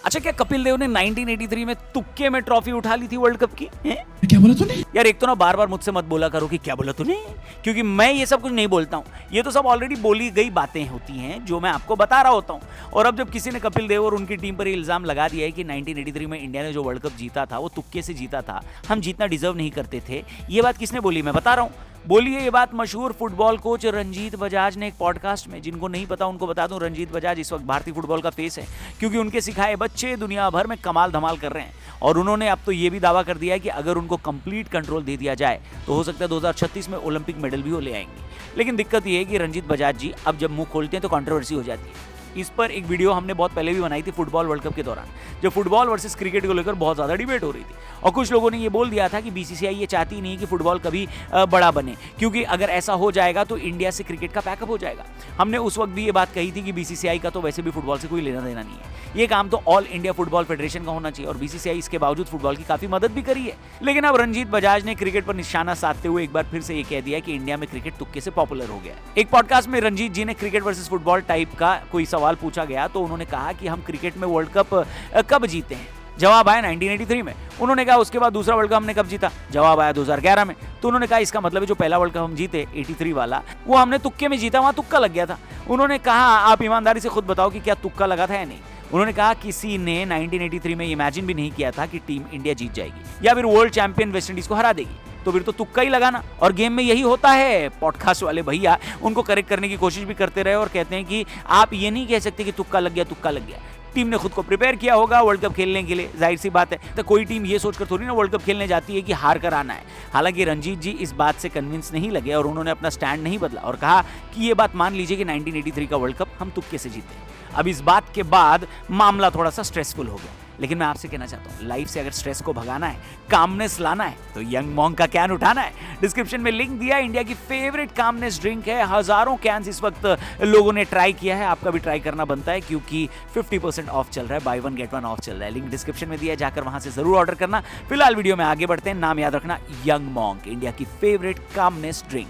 अच्छा, क्या कपिल देव ने 1983 में तुक्के में ट्रॉफी उठा ली थी वर्ल्ड कप की? क्या बोला तूने? यार एक तो ना बार बार मुझसे मत बोला करो कि क्या बोला तूने, क्योंकि मैं ये सब कुछ नहीं बोलता हूँ। ये तो सब ऑलरेडी बोली गई बातें होती हैं जो मैं आपको बता रहा होता हूँ। और अब जब किसी ने कपिल देव और उनकी टीम पर इल्जाम लगा दिया है कि 1983 में इंडिया ने जो वर्ल्ड कप जीता था वो तुक्के से जीता था, हम जीतना डिजर्व नहीं करते थे, ये बात किसने बोली मैं बता रहा हूँ। बोली है ये बात मशहूर फुटबॉल कोच रंजीत बजाज ने एक पॉडकास्ट में। जिनको नहीं पता उनको बता दूं, रंजीत बजाज इस वक्त भारतीय फुटबॉल का फेस है, क्योंकि उनके सिखाए बच्चे दुनिया भर में कमाल धमाल कर रहे हैं। और उन्होंने अब तो ये भी दावा कर दिया है कि अगर उनको कंप्लीट कंट्रोल दे दिया जाए तो हो सकता है 2036 में ओलंपिक मेडल भी वो ले आएंगे। लेकिन दिक्कत ये है कि रंजीत बजाज जी अब जब मुंह खोलते हैं तो कंट्रोवर्सी हो जाती है। इस पर एक वीडियो हमने बहुत पहले भी बनाई थी फुटबॉल वर्ल्ड कप के दौरान, जब फुटबॉल वर्सेस क्रिकेट को लेकर बहुत ज़्यादा डिबेट हो रही थी। और कुछ लोगों ने ये बोल दिया था कि बीसीसीआई ये चाहती नहीं कि फुटबॉल कभी बड़ा बने, क्योंकि अगर ऐसा हो जाएगा तो इंडिया से क्रिकेट का पैकअप हो जाएगा। हमने उस वक्त भी ये बात कही थी कि बीसीसीआई का तो वैसे भी फुटबॉल से कोई लेना देना नहीं है, ये काम तो ऑल इंडिया फुटबॉल फेडरेशन का होना चाहिए, और बीसीसीआई इसके बावजूद फुटबॉल की काफी मदद भी करी है। लेकिन अब रंजीत बजाज ने क्रिकेट पर निशाना साधते हुए एक बार फिर से ये कह दिया कि इंडिया में क्रिकेट तुक्के से पॉपुलर हो गया। एक पॉडकास्ट में रंजीत जी ने क्रिकेट वर्सेस फुटबॉल टाइप का कोई सवाल पूछा गया तो उन्होंने कहा कि हम क्रिकेट में वर्ल्ड कप कब जीते हैं? जवाब आया 1983 में। उन्होंने कहा उसके बाद दूसरा वर्ल्ड कप हमने कब जीता? जवाब आया 2011 में। तो उन्होंने कहा इसका मतलब है जो पहला वर्ल्ड कप हम जीते 83 वाला, वो हमने तुक्के में जीता, वहां तुक्का लग गया था। उन्होंने कहा आप ईमानदारी से खुद बताओ कि क्या तुक्का लगा था या नहीं। उन्होंने कहा किसी ने 1983 में इमेजिन भी नहीं किया था कि टीम इंडिया जीत जाएगी या फिर वर्ल्ड चैंपियन वेस्टइंडीज को हरा देगी, तो फिर तो तुक्का ही लगाना। और गेम में यही होता है। पॉडकास्ट वाले भैया उनको करेक्ट करने की कोशिश भी करते रहे और कहते हैं कि आप ये नहीं कह सकते कि तुक्का लग गया, तुक्का लग गया। टीम ने खुद को प्रिपेयर किया होगा वर्ल्ड कप खेलने के लिए, जाहिर सी बात है। तो कोई टीम ये सोचकर थोड़ी ना वर्ल्ड कप खेलने जाती है कि हार कर आना है। हालांकि रंजीत जी इस बात से कन्विंस नहीं लगे और उन्होंने अपना स्टैंड नहीं बदला और कहा कि ये बात मान लीजिए कि 1983 का वर्ल्ड कप हम तुक्के से जीते। अब इस बात के बाद मामला थोड़ा सा स्ट्रेसफुल हो गया। लेकिन मैं आपसे कहना चाहता हूँ, लाइफ से अगर स्ट्रेस को भगाना है, कामनेस लाना है, तो यंग मॉन्क का कैन उठाना है। डिस्क्रिप्शन में लिंक दिया है, इंडिया की फेवरेट कामनेस ड्रिंक है। हजारों कैंस इस वक्त लोगों ने ट्राई किया है, आपका भी ट्राई करना बनता है क्योंकि 50% ऑफ चल रहा है, by one get one of चल रहा है। लिंक डिस्क्रिप्शन में दिया है, जाकर वहां से जरूर ऑर्डर करना। फिलहाल वीडियो में आगे बढ़ते हैं। नाम याद रखना, यंग मॉन्क, इंडिया की फेवरेट कामनेस ड्रिंक।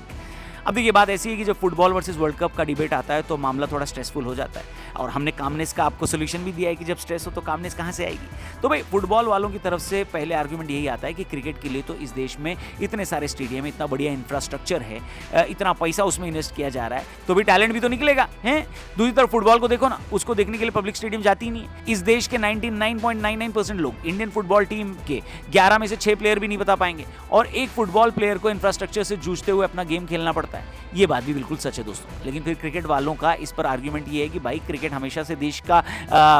अब देखिए बात ऐसी है कि जब फुटबॉल वर्सेस वर्ल्ड कप का डिबेट आता है तो मामला थोड़ा स्ट्रेसफुल हो जाता है, और हमने कामनेस का आपको सोल्यूशन भी दिया है कि जब स्ट्रेस हो तो कामनेस कहाँ से आएगी। तो भाई फुटबॉल वालों की तरफ से पहले आर्गुमेंट यही आता है कि क्रिकेट के लिए तो इस देश में इतने सारे स्टेडियम, इतना बढ़िया इंफ्रास्ट्रक्चर है, इतना पैसा उसमें इन्वेस्ट किया जा रहा है, तो भी टैलेंट भी तो निकलेगा है। दूसरी तरफ फुटबॉल को देखो ना, उसको देखने के लिए पब्लिक स्टेडियम जाती ही नहीं है। इस देश के 99.99% लोग इंडियन फुटबॉल टीम के 11 में से 6 प्लेयर भी नहीं बता पाएंगे, और एक फुटबॉल प्लेयर को इंफ्रास्ट्रक्चर से जूझते हुए अपना गेम खेलना पड़ता है। ये बात भी बिल्कुल सच है दोस्तों। लेकिन फिर क्रिकेट वालों का इस पर आर्ग्यूमेंट ये है कि भाई क्रिकेट हमेशा से देश का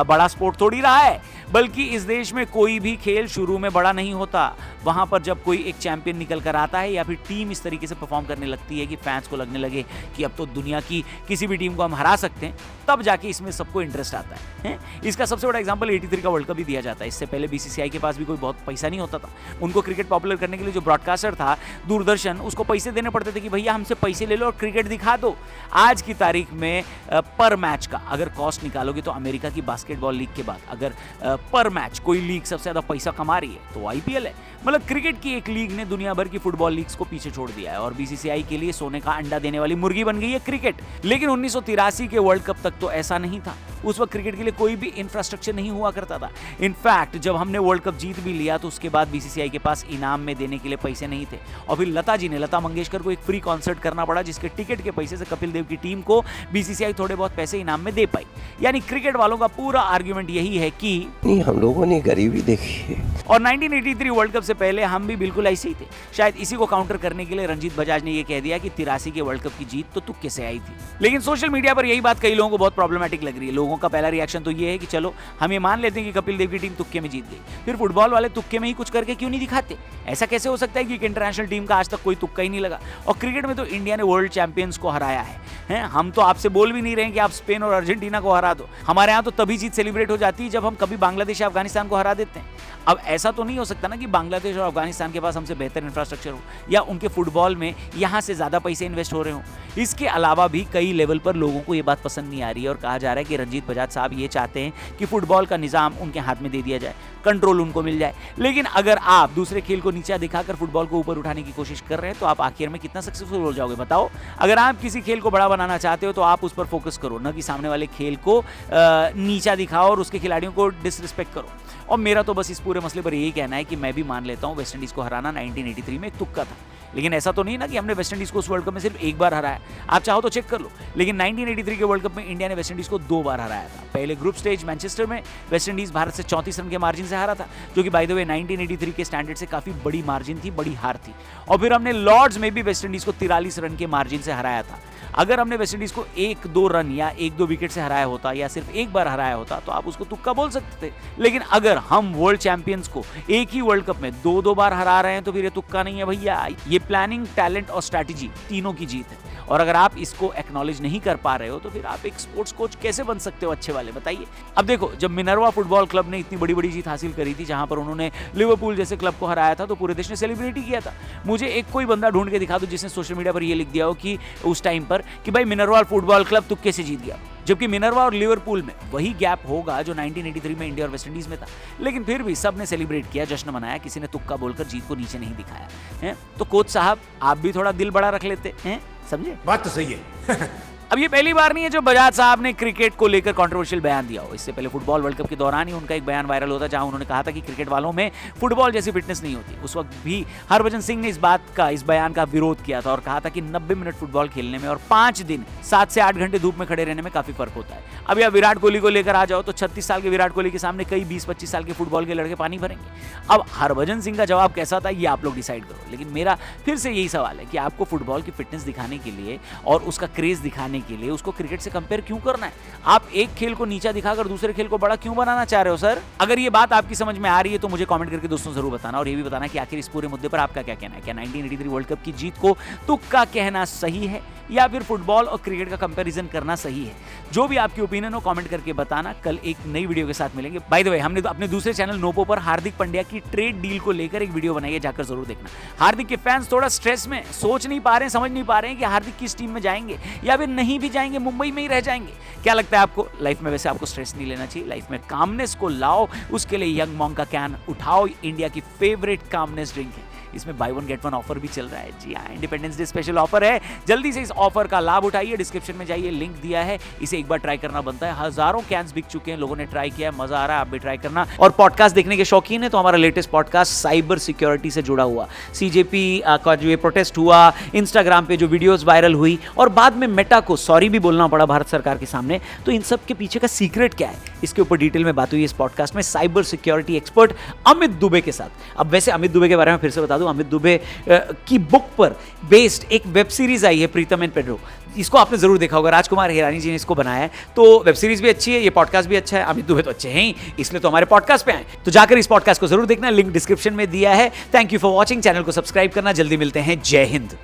बड़ा स्पोर्ट थोड़ी रहा है, बल्कि इस देश में कोई भी खेल शुरू में बड़ा नहीं होता। वहां पर जब कोई एक चैंपियन निकल कर आता है या फिर टीम इस तरीके से परफॉर्म करने लगती है कि फैंस को लगने लगे कि अब तो दुनिया की किसी भी टीम को हम हरा सकते हैं, तब जाके इसमें सबको इंटरेस्ट आता है। इसका सबसे बड़ा एग्जांपल 83 का वर्ल्ड कप भी दिया जाता है। इससे पहले बीसीसीआई के पास भी कोई बहुत पैसा नहीं होता था। उनको क्रिकेट पॉपुलर करने के लिए जो ब्रॉडकास्टर था दूरदर्शन, उसको पैसे देने पड़ते थे कि भैया हमसे पैसे ले लो और क्रिकेट दिखा दो। आज की तारीख में पर मैच का अगर कॉस्ट निकालोगे तो अमेरिका की बास्केटबॉल लीग के बाद अगर पर मैच कोई लीग सबसे ज्यादा पैसा कमा रही है तो आईपीएल है। मतलब क्रिकेट की एक लीग ने दुनिया भर की फुटबॉल लीग्स को पीछे छोड़ दिया है, और बीसीसीआई के लिए सोने का अंडा देने वाली मुर्गी बन गई है क्रिकेट। लेकिन 1983 के वर्ल्ड कप तक तो ऐसा नहीं था। उस वक्त क्रिकेट के लिए कोई भी इंफ्रास्ट्रक्चर नहीं हुआ करता था। इनफैक्ट जब हमने वर्ल्ड कप जीत भी लिया तो उसके बाद बीसीसीआई के पास इनाम में देने के लिए पैसे नहीं थे, और फिर लता मंगेशकर को एक फ्री कॉन्सर्ट करना पड़ा, जिसके टिकट के पैसे से कपिल देव की टीम को बीसीसीआई थोड़े बहुत पैसे इनाम में दे पाई। यानी क्रिकेट वालों का पूरा आर्ग्यूमेंट यही है कि हम लोगों ने गरीबी देखी है। और 1983 वर्ल्ड कप से पहले हम भी बिल्कुल ऐसे ही थे। शायद इसी को काउंटर करने के लिए रंजीत बजाज ने यह कह दिया कि 83 के वर्ल्ड कप की जीत तो तुक्के से आई थी। लेकिन सोशल मीडिया पर यही बात कई लोगों को बहुत प्रॉब्लमेटिक लग रही है। लोगों का पहला रिएक्शन तो ये है कि चलो हम ये मान लेते हैं कि कपिल देव की टीम तुक्के में जीत गई, फिर फुटबॉल वाले तुक्के में ही कुछ करके क्यों नहीं दिखाते? ऐसा कैसे हो सकता है कि एक इंटरनेशनल टीम का आज तक कोई तुक्का ही नहीं लगा? और क्रिकेट में तो इंडिया ने वर्ल्ड चैंपियंस को हराया है। हम तो आपसे बोल भी नहीं रहे हैं कि आप स्पेन और अर्जेंटीना को हरा दो। हमारे यहाँ तो तभी जीत सेलिब्रेट हो जाती है जब हम कभी बांग्लादेश या अफगानिस्तान को हरा देते हैं। अब ऐसा तो नहीं हो सकता ना कि बांग्लादेश और अफगानिस्तान के पास हमसे बेहतर इंफ्रास्ट्रक्चर हो या उनके फुटबॉल में यहाँ से ज़्यादा पैसे इन्वेस्ट हो रहे हो। इसके अलावा भी कई लेवल पर लोगों को ये बात पसंद नहीं आ रही है और कहा जा रहा है कि रंजीत बजाज साहब ये चाहते हैं कि फुटबॉल का निज़ाम उनके हाथ में दे दिया जाए। कंट्रोल उनको मिल जाए। लेकिन अगर आप दूसरे खेल को नीचा दिखाकर फुटबॉल को ऊपर उठाने की कोशिश कर रहे हैं तो आप आखिर में कितना सक्सेसफुल हो जाओगे बताओ। अगर आप किसी खेल को बड़ा बनाना चाहते हो तो आप उस पर फोकस करो, न कि सामने वाले खेल को नीचा दिखाओ और उसके खिलाड़ियों को डिसरिस्पेक्ट करो। और मेरा तो बस इस पूरे मसले पर यही कहना है कि मैं भी मान लेता हूं वेस्ट इंडीज को हराना 1983 में एक तुक्का था, लेकिन ऐसा तो नहीं ना कि हमने वेस्ट इंडीज को उस वर्ल्ड कप में सिर्फ एक बार हराया। आप चाहो तो चेक कर लो, लेकिन 1983 के वर्ल्ड कप में इंडिया ने वेस्ट इंडीज को 2 बार हराया था। पहले ग्रुप स्टेज मैनचेस्टर में वेस्ट इंडीज भारत से 34 रन के मार्जिन से हारा था, जो कि बाय द वे 1983 के स्टैंडर्ड से काफी बड़ी मार्जिन थी, बड़ी हार थी। और फिर हमने लॉर्ड्स में भी वेस्ट इंडीज को 43 रन के मार्जिन से हराया था। अगर हमने वेस्ट इंडीज को 1-2 रन या 1-2 विकेट से हराया होता या सिर्फ एक बार हराया होता तो आप उसको तुक्का बोल सकते थे। लेकिन अगर हम वर्ल्ड चैंपियंस को एक ही वर्ल्ड कप में 2-2 बार हरा रहे हैं तो फिर ये तुक्का नहीं है भैया, ये प्लानिंग, टैलेंट और स्ट्रैटेजी तीनों की जीत है। और अगर आप इसको एक्नॉलेज नहीं कर पा रहे हो तो फिर आप एक स्पोर्ट्स कोच कैसे बन सकते हो अच्छे वाले, बताइए। अब देखो, जब मिनर्वा फुटबॉल क्लब ने इतनी बड़ी बड़ी जीत हासिल करी थी जहां पर उन्होंने लिवरपूल जैसे क्लब को हराया था तो पूरे देश ने सेलिब्रेट किया था। मुझे एक कोई बंदा ढूंढ के दिखा दो जिसने सोशल मीडिया पर ये लिख दिया हो कि उस टाइम पर कि भाई मिनर्वा फुटबॉल क्लब तुक्के से जीत गया, जबकि मिनर्वा और लिवरपूल में वही गैप होगा जो 1983 में इंडिया और वेस्ट इंडीज में था। लेकिन फिर भी सब ने सेलिब्रेट किया, जश्न मनाया, किसी ने तुक्का बोलकर जीत को नीचे नहीं दिखाया है। तो कोच साहब आप भी थोड़ा दिल बड़ा रख लेते हैं, समझे? बात तो सही है। अब ये पहली बार नहीं है जो बजाज साहब ने क्रिकेट को लेकर कंट्रोवर्शियल बयान दिया हो। इससे पहले फुटबॉल वर्ल्ड कप के दौरान ही उनका एक बयान वायरल होता जहां उन्होंने कहा था कि क्रिकेट वालों में फुटबॉल जैसी फिटनेस नहीं होती। उस वक्त भी हरभजन सिंह ने इस बयान का विरोध किया था और कहा था कि 90 मिनट फुटबॉल खेलने में और 5 दिन 7 से 8 घंटे धूप में खड़े रहने में काफी फर्क होता है। अब या विराट कोहली को लेकर आ जाओ तो 36 साल के विराट कोहली के सामने कई 20-25 साल के फुटबॉल के लड़के पानी भरेंगे। अब हरभजन सिंह का जवाब कैसा था ये आप लोग डिसाइड करो। लेकिन मेरा फिर से यही सवाल है कि आपको फुटबॉल की फिटनेस दिखाने के लिए और उसका क्रेज दिखाने के लिए उसको क्रिकेट से कंपेयर क्यों करना है? आप एक खेल को नीचा दिखाकर दूसरे खेल को बड़ा क्यों बनाना चाह रहे हो सर? अगर ये बात आपकी समझ में आ रही है तो मुझे कमेंट करके दोस्तों जरूर बताना और ये भी बताना कि आखिर इस पूरे मुद्दे पर आपका क्या कहना है। क्या 1983 वर्ल्ड कप की जीत को तुक्का कहना सही है या फिर फुटबॉल और क्रिकेट का कंपैरिजन करना सही है? जो भी आपकी ओपिनियन हो कमेंट करके बताना। कल एक नई वीडियो के साथ मिलेंगे। बाय द वे, हमने तो अपने दूसरे चैनल नोपो पर हार्दिक पांड्या की ट्रेड डील को लेकर एक वीडियो बनाई है, जाकर जरूर देखना। हार्दिक के फैंस थोड़ा स्ट्रेस में, सोच नहीं पा रहे हैं, समझ नहीं पा रहे हैं कि हार्दिक किस टीम में जाएंगे या फिर नहीं भी जाएंगे, मुंबई में ही रह जाएंगे। क्या लगता है आपको? लाइफ में वैसे आपको स्ट्रेस नहीं लेना चाहिए, लाइफ में कामनेस को लाओ। उसके लिए यंग मॉन्क का कैन उठाओ, इंडिया की फेवरेट कामनेस ड्रिंक है। इसमें by one get one offer भी चल रहा है। जी हाँ, इंडिपेंडेंस डे स्पेशल ऑफर है। जल्दी से इस ऑफर का लाभ उठाइए। डिस्क्रिप्शन में जाइए, लिंक दिया है, इसे एक बार ट्राई करना बनता है। हजारों कैंस बिक चुके हैं, लोगों ने ट्राई किया है, मजा आ रहा है, आप भी ट्राई करना। और पॉडकास्ट देखने के शौकीन है तो हमारा लेटेस्ट पॉडकास्ट साइबर सिक्योरिटी से जुड़ा हुआ, सीजेपी का जो ये प्रोटेस्ट हुआ, इंस्टाग्राम पे जो वीडियोस वायरल हुई और बाद में मेटा को सॉरी भी बोलना पड़ा भारत सरकार के सामने, तो इन सब के पीछे का सीक्रेट क्या है, इसके ऊपर डिटेल में बात हुई इस पॉडकास्ट में cyber security expert Amit Dubey के साथ। अब वैसे अमित दुबे के बारे में फिर से बता दूं, अमित दुबे की बुक पर बेस्ड एक वेब सीरीज आई है प्रीतम एंड पेड्रो। इसको आपने जरूर देखा होगा, राजकुमार हिरानी जी ने इसको बनाया है। तो वेब सीरीज भी अच्छी है, ये पॉडकास्ट भी अच्छा है। अमित दुबे तो अच्छे हैं ही, इसलिए तो हमारे पॉडकास्ट पे आए। तो जाकर इस पॉडकास्ट को जरूर देखना, लिंक डिस्क्रिप्शन में दिया है। Thank you for watching. Channel को सब्सक्राइब करना। जल्दी मिलते हैं। जय हिंद।